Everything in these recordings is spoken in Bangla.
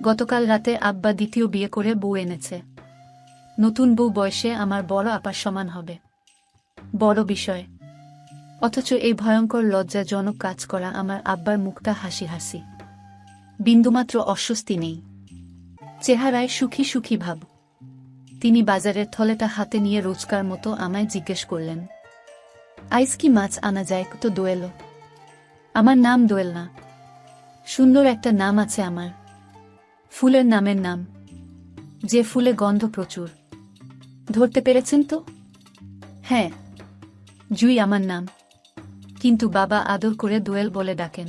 গতকাল রাতে আব্বা দ্বিতীয় বিয়ে করে বউ এনেছে। নতুন বউ বয়সে আমার বড় আপার সমান হবে। বড় বিষয়। অথচ এই ভয়ঙ্কর লজ্জাজনক কাজ করা আমার আব্বার মুখটা হাসি হাসি। বিন্দুমাত্র অস্বস্তি নেই, চেহারায় সুখী সুখী ভাব। তিনি বাজারের থলেটা হাতে নিয়ে রোজকার মতো আমায় জিজ্ঞেস করলেন, আইস কি মাছ আনা যায় তো দোয়েল? আমার নাম দোয়েল না, সুন্দর একটা নাম আছে আমার, ফুলের নামের নাম, যে ফুলে গন্ধ প্রচুর। ধরতে পেরেছেন তো? হ্যাঁ, জুই আমার নাম, কিন্তু বাবা আদর করে দোয়েল বলে ডাকেন।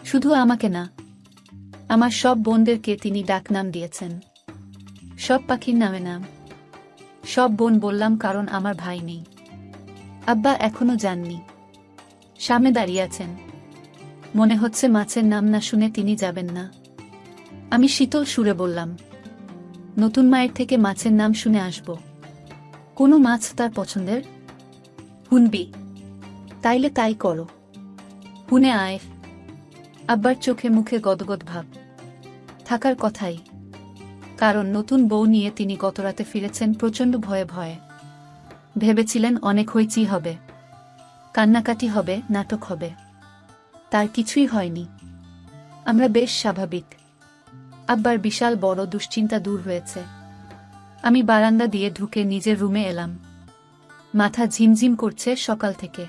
শুধু আমাকে না, আমার সব বোনদেরকে তিনি ডাকনাম দিয়েছেন। সব পাখির নামে নাম। সব বোন বললাম কারণ আমার ভাই নেই। আব্বা এখনো যাননি, সামনে দাঁড়িয়ে আছেন। মনে হচ্ছে মাছের নাম না শুনে তিনি যাবেন না। আমি শীতল সুরে বললাম, নতুন মায়ের থেকে মাছের নাম শুনে আসব। কোনো মাছ তার পছন্দের? হুনবি? তাইলে তাই করো, হুনে আয়। আব্বার চোখে মুখে গদগদ ভাব। থাকার কথাই, কারণ নতুন বউ নিয়ে তিনি গতরাতে ফিরেছেন প্রচণ্ড ভয়ে ভয়ে। ভেবেছিলেন অনেক হইচি হবে, কান্নাকাটি হবে, নাটক হবে। তার কিছুই হয়নি। আমরা বেশ স্বাভাবিক। আব্বার বিশাল বড় দুশ্চিন্তা দূর হয়েছে। আমি বারান্দা দিয়ে ঢুকে নিজের রুমে এলাম। মাথা ঝিমঝিম করছে সকাল থেকে।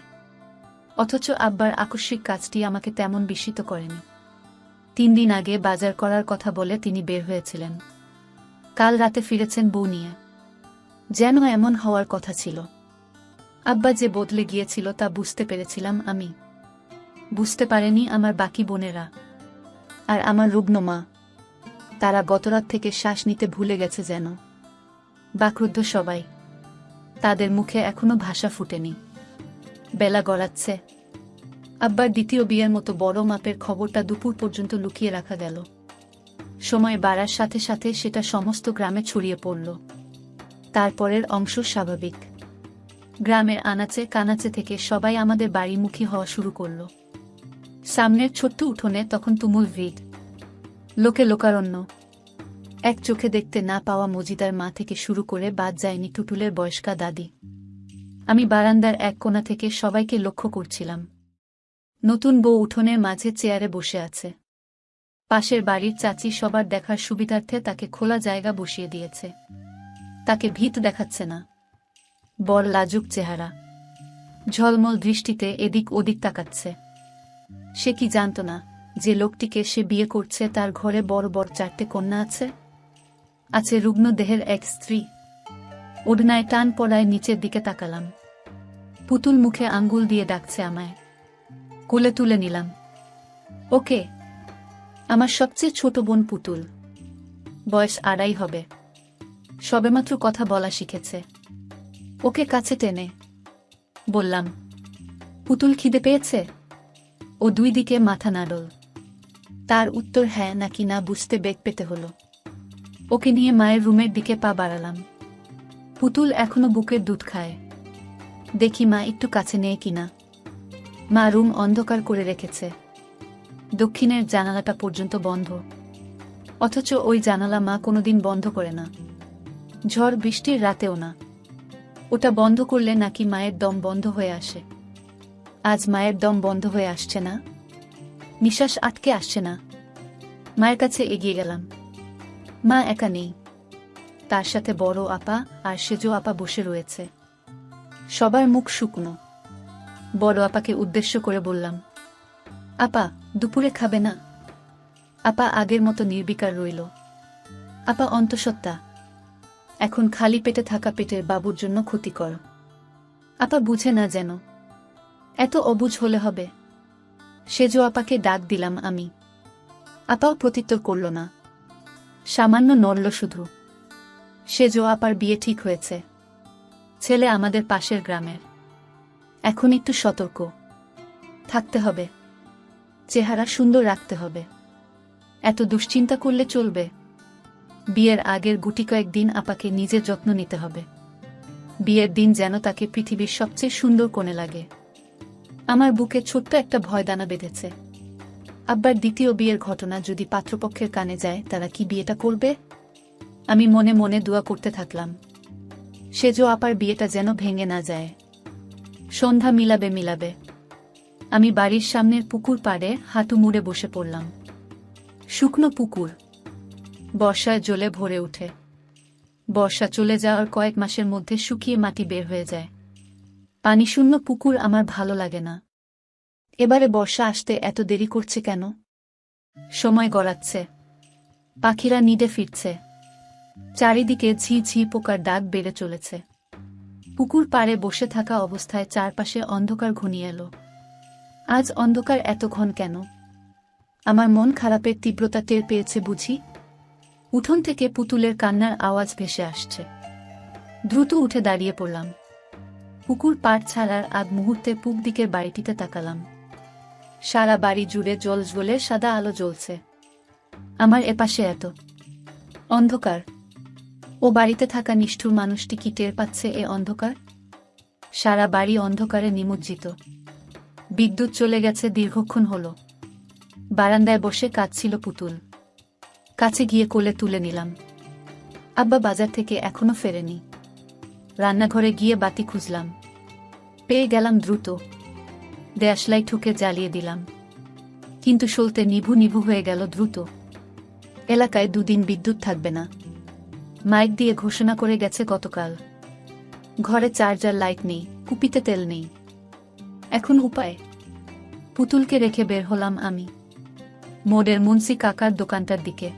অথচ আব্বার আকস্মিক কাজটি আমাকে তেমন বিস্মিত করেনি। 3 দিন আগে বাজার করার কথা বলে তিনি বের হয়েছিলেন। কাল রাতে ফিরেছেন বউ নিয়ে। যেন এমন হওয়ার কথা ছিল। আব্বা যে বদলে গিয়েছিল তা বুঝতে পেরেছিলাম আমি। বুঝতে পারেনি আমার বাকি বোনেরা। আর আমার রুগ্ন মা, তারা গতরাত থেকে শ্বাস নিতে ভুলে গেছে যেন। বাকরুদ্ধ সবাই। তাদের মুখে এখনো ভাষা ফুটেনি। বেলা গড়াচ্ছে। আব্বার দ্বিতীয় বিয়ের মতো বড় মাপের খবরটা দুপুর পর্যন্ত লুকিয়ে রাখা গেল। সময় বাড়ার সাথে সাথে সেটা সমস্ত গ্রামে ছড়িয়ে পড়ল। তারপরের অংশ স্বাভাবিক। গ্রামের আনাচে কানাচে থেকে সবাই আমাদের বাড়িমুখী হওয়া শুরু করল। সামনের ছোট্ট উঠোনে তখন তুমুল ভিড়, লোকে লোকারণ্য। এক চোখে দেখতে না পাওয়া মজিদার মা থেকে শুরু করে বাদ যায়নি টুটুলের বয়স্কা দাদি। আমি বারান্দার এক কোণা থেকে সবাইকে লক্ষ্য করছিলাম। নতুন বউ উঠোনের মাঝে চেয়ারে বসে আছে। পাশের বাড়ির চাচি সবার দেখার সুবিধার্থে তাকে খোলা জায়গা বসিয়ে দিয়েছে। তাকে ভীত দেখাচ্ছে না। বর লাজুক চেহারা, ঝলমল দৃষ্টিতে এদিক ওদিক তাকাচ্ছে। সে কি জানত না যে লোকটিকে সে বিয়ে করছে তার ঘরে বড় বড় 4টে কন্যা আছে? আছে রুগ্ন দেহের এক স্ত্রী। ওড়নায় টান পড়ায় নিচের দিকে তাকালাম। পুতুল মুখে আঙ্গুল দিয়ে ডাকছে আমায়। কোলে তুলে নিলাম। ওকে, আমার সবচেয়ে ছোট বোন পুতুল। বয়স 2.5 হবে। সবেমাত্র কথা বলা শিখেছে। ওকে কাছে টেনে বললাম, পুতুল খিদে পেয়েছে? ও 2 দিকে মাথা নাড়ল। তার উত্তর হ্যাঁ নাকি না বুঝতে বেগ পেতে হলো। ওকে নিয়ে মায়ের রুমের দিকে পা বাড়ালাম। পুতুল এখনো বুকের দুধ খায়। দেখি মা একটু কাছে নেয় কিনা। মা রুম অন্ধকার করে রেখেছে। দক্ষিণের জানালাটা পর্যন্ত বন্ধ। অথচ ওই জানালা মা কোনোদিন বন্ধ করে না। ঝড় বৃষ্টির রাতেও না। ওটা বন্ধ করলে নাকি মায়ের দম বন্ধ হয়ে আসে। আজ মায়ের দম বন্ধ হয়ে আসছে না, নিঃশ্বাস আটকে আসছে না। মায়ের কাছে এগিয়ে গেলাম। মা একা নেই, তার সাথে বড় আপা আর সেজো আপা বসে রয়েছে। সবার মুখ শুকনো। বড় আপাকে উদ্দেশ্য করে বললাম, আপা দুপুরে খাবে না? আপা আগের মতো নির্বিকার রইল। আপা অন্তঃসত্ত্বা, এখন খালি পেটে থাকা পেটের বাবুর জন্য ক্ষতিকর। আপা বুঝে না যেন। এত অবুঝ হলে হবে? সেজো আপাকে ডাক দিলাম আমি। আপাও প্রত্যুত্তর করল না, সামান্য নড়ল শুধু। সেজো আপার বিয়ে ঠিক হয়েছে। ছেলে আমাদের পাশের গ্রামের। এখন একটু সতর্ক থাকতে হবে। চেহারা সুন্দর রাখতে হবে। এত দুশ্চিন্তা করলে চলবে? বিয়ের আগের গুটি কয়েকদিন আপাকে নিজের যত্ন নিতে হবে। বিয়ের দিন যেন তাকে পৃথিবীর সবচেয়ে সুন্দর কোণে লাগে। আমার বুকে ছোট্ট একটা ভয়দানা বেঁধেছে। আব্বার দ্বিতীয় বিয়ের ঘটনা যদি পাত্রপক্ষের কানে যায় তারা কি বিয়েটা করবে? আমি মনে মনে দোয়া করতে থাকলাম সেজো আপার বিয়েটা যেন ভেঙে না যায়। সন্ধ্যা মিলাবে। আমি বাড়ির সামনের পুকুর পাড়ে হাঁটু মুড়ে বসে পড়লাম। শুকনো পুকুর বর্ষায় জলে ভরে ওঠে। বর্ষা চলে যাওয়ার কয়েক মাসের মধ্যে শুকিয়ে মাটি বের হয়ে যায়। পানিশূন্য পুকুর আমার ভালো লাগে না। এবারে বর্ষা আসতে এত দেরি করছে কেন? সময় গড়াচ্ছে, পাখিরা নিডে ফিরছে, চারিদিকে ঝি ঝি পোকার ডাক বেড়ে চলেছে। পুকুর পাড়ে বসে থাকা অবস্থায় চারপাশে অন্ধকার ঘনিয়ে এলো। আজ অন্ধকার এত ঘন কেন? আমার মন খারাপের তীব্রতা টের পেয়েছে বুঝি। উঠোন থেকে পুতুলের কান্নার আওয়াজ ভেসে আসছে। দ্রুত উঠে দাঁড়িয়ে পড়লাম। পুকুর পাড় ছাড়ার আগ মুহূর্তে পূব দিকের বাড়িটিতে তাকালাম। সারা বাড়ি জুড়ে জ্বলে সাদা আলো জ্বলছে। আমার এপাশে এত অন্ধকার। ও বাড়িতে থাকা নিষ্ঠুর মানুষটি কি টের পাচ্ছে এ অন্ধকার? সারা বাড়ি অন্ধকারে নিমজ্জিত। বিদ্যুৎ চলে গেছে দীর্ঘক্ষণ হলো। বারান্দায় বসে কাঁদছিল পুতুল। কাছে গিয়ে কোলে তুলে নিলাম। আব্বা বাজার থেকে এখনো ফেরেনি। রান্নাঘরে গিয়ে বাতি খুঁজলাম, পেয়ে গেলাম দ্রুত। দেশলাই ঠুকে জ্বালিয়ে দিলাম, কিন্তু সলতে নিভু নিভু হয়ে গেল দ্রুত। এলাকায় দুদিন বিদ্যুৎ থাকবে না, মাইক দিয়ে ঘোষণা করে গেছে গতকাল। ঘরে চার্জার লাইট নেই, কুপিতে তেল নেই। এখন উপায়? পুতুলকে রেখে বের হলাম আমি মোড়ের মুন্সি কাকার দোকানটার দিকে।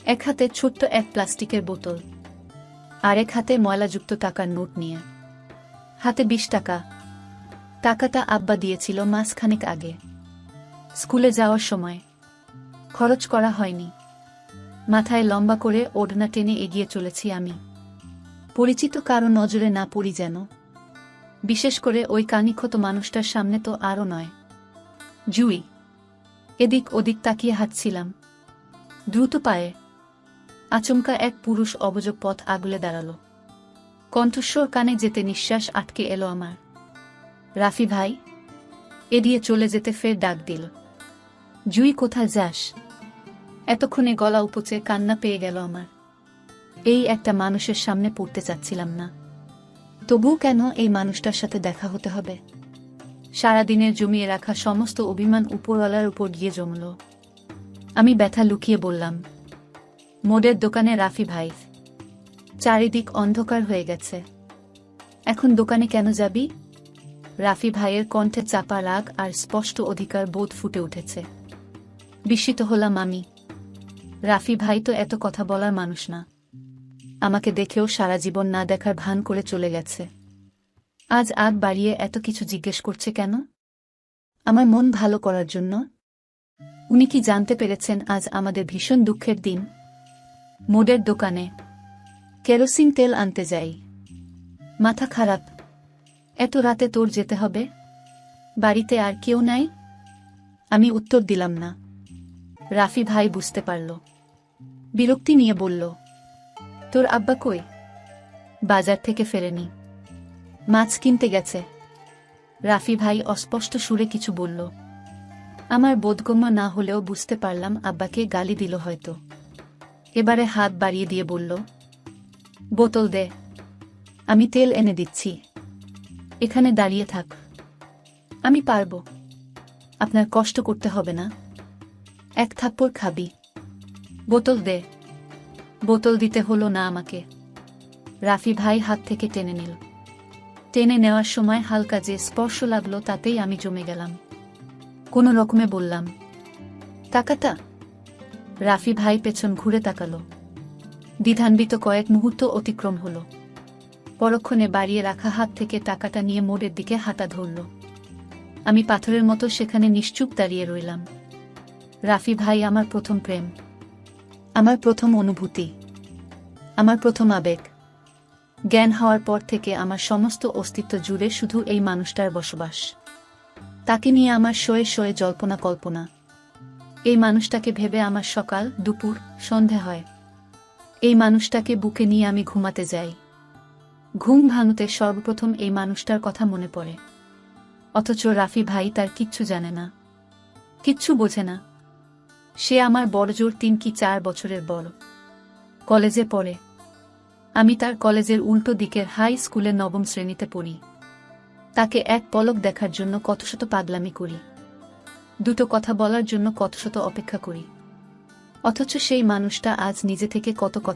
এক হাতে ছোট্ট এক প্লাস্টিকের বোতল, আরেক হাতে ময়লাযুক্ত টাকার নোট নিয়ে। হাতে 20 টাকা। টাকাটা আব্বা দিয়েছিল মাসখানেক আগে, স্কুলে যাওয়ার সময়। খরচ করা হয়নি। মাথায় লম্বা করে ওড়না টেনে এগিয়ে চলেছি আমি। পরিচিত কারো নজরে না পড়ি যেন, বিশেষ করে ওই কানিক্ষত মানুষটার সামনে তো আরও নয়। জুই। এদিক ওদিক তাকিয়ে হাঁটছিলাম দ্রুত পায়ে। আচমকা এক পুরুষ অবজব পথ আগলে দাঁড়াল। কণ্ঠস্বর কানে যেতে নিঃশ্বাস আটকে এলো আমার। রাফি ভাই। এড়িয়ে চলে যেতে ফের ডাক দিল, জুই কোথায় যাস? এতক্ষণে গলা উপচে কান্না পেয়ে গেল আমার। এই একটা মানুষের সামনে পড়তে চাচ্ছিলাম না, তবুও কেন এই মানুষটার সাথে দেখা হতে হবে? সারাদিনের জমিয়ে রাখা সমস্ত অভিমান উপরওয়ালার উপর গিয়ে জমল। আমি ব্যথা লুকিয়ে বললাম, মোড়ের দোকানে রাফি ভাই। চারিদিক অন্ধকার হয়ে গেছে। এখন দোকানে কেন যাবি? রাফি ভাইয়ের কণ্ঠে চাপা রাগ আর স্পষ্ট অধিকার বোধ ফুটে উঠেছে। বিস্মিত হলাম আমি। রাফি ভাই তো এত কথা বলার মানুষ না। আমাকে দেখেও সারা জীবন না দেখার ভান করে চলে গেছে। আজ আগ বাড়িয়ে এত কিছু জিজ্ঞেস করছে কেন? আমার মন ভালো করার জন্য? উনি কি জানতে পেরেছেন আজ আমাদের ভীষণ দুঃখের দিন? মোড়ের দোকানে কেরোসিন তেল আনতে যাই। মাথা খারাপ। এত রাতে তোর যেতে হবে? বাড়িতে আর কেউ নাই? আমি উত্তর দিলাম না। রাফি ভাই বুঝতে পারল। বিরক্তি নিয়ে বলল, তোর আব্বা কই? বাজার থেকে ফেরেনি, মাছ কিনতে গেছে। রাফি ভাই অস্পষ্ট সুরে কিছু বলল। আমার বোধগম্য না হলেও বুঝতে পারলাম আব্বাকে গালি দিল হয়তো। এবারে হাত বাড়িয়ে দিয়ে বলল, বোতল দে, আমি তেল এনে দিচ্ছি। এখানে দাঁড়িয়ে থাক, আমি পারব। আপনার কষ্ট করতে হবে না। এক থাপ্পড় খাবি? বোতল দে। বোতল দিতে হলো না আমাকে। রাফি ভাই হাত থেকে টেনে নিল। টেনে নেওয়ার সময় হালকা যে স্পর্শ লাগলো তাতেই আমি জমে গেলাম। কোনো রকমে বললাম, টাকাটা? রাফি ভাই পেছন ঘুরে তাকালো। দ্বিধান্বিত কয়েক মুহূর্ত অতিক্রম হল। পরক্ষণে বাড়িয়ে রাখা হাত থেকে টাকাটা নিয়ে মোড়ের দিকে হাঁটা ধরল। আমি পাথরের মতো সেখানে নিশ্চুপ দাঁড়িয়ে রইলাম। রাফি ভাই আমার প্রথম প্রেম, আমার প্রথম অনুভূতি, আমার প্রথম আবেগ। জ্ঞান হওয়ার পর থেকে আমার সমস্ত অস্তিত্ব জুড়ে শুধু এই মানুষটার বসবাস। তাকে নিয়ে আমার শোয়ে শোয়ে জল্পনা কল্পনা। এই মানুষটাকে ভেবে আমার সকাল, দুপুর, সন্ধে হয়। এই মানুষটাকে বুকে নিয়ে আমি ঘুমাতে যাই। ঘুম ভাঙতে সর্বপ্রথম এই মানুষটার কথা মনে পড়ে। অথচ রাফি ভাই তার কিচ্ছু জানে না। কিচ্ছু বোঝে না। সে আমার বড়জোর 3 কি 4 বছরের বড়। কলেজে পড়ে। আমি তার কলেজের উল্টো দিকের হাই স্কুলে 9ম শ্রেণীতে পড়ি। তাকে এক পলক দেখার জন্য কতশত পাগলামি করি। দুটো কথা বলার জন্য কতশত অপেক্ষা করি। অথচ সেই মানুষটা আজ নিজে থেকে কত কথা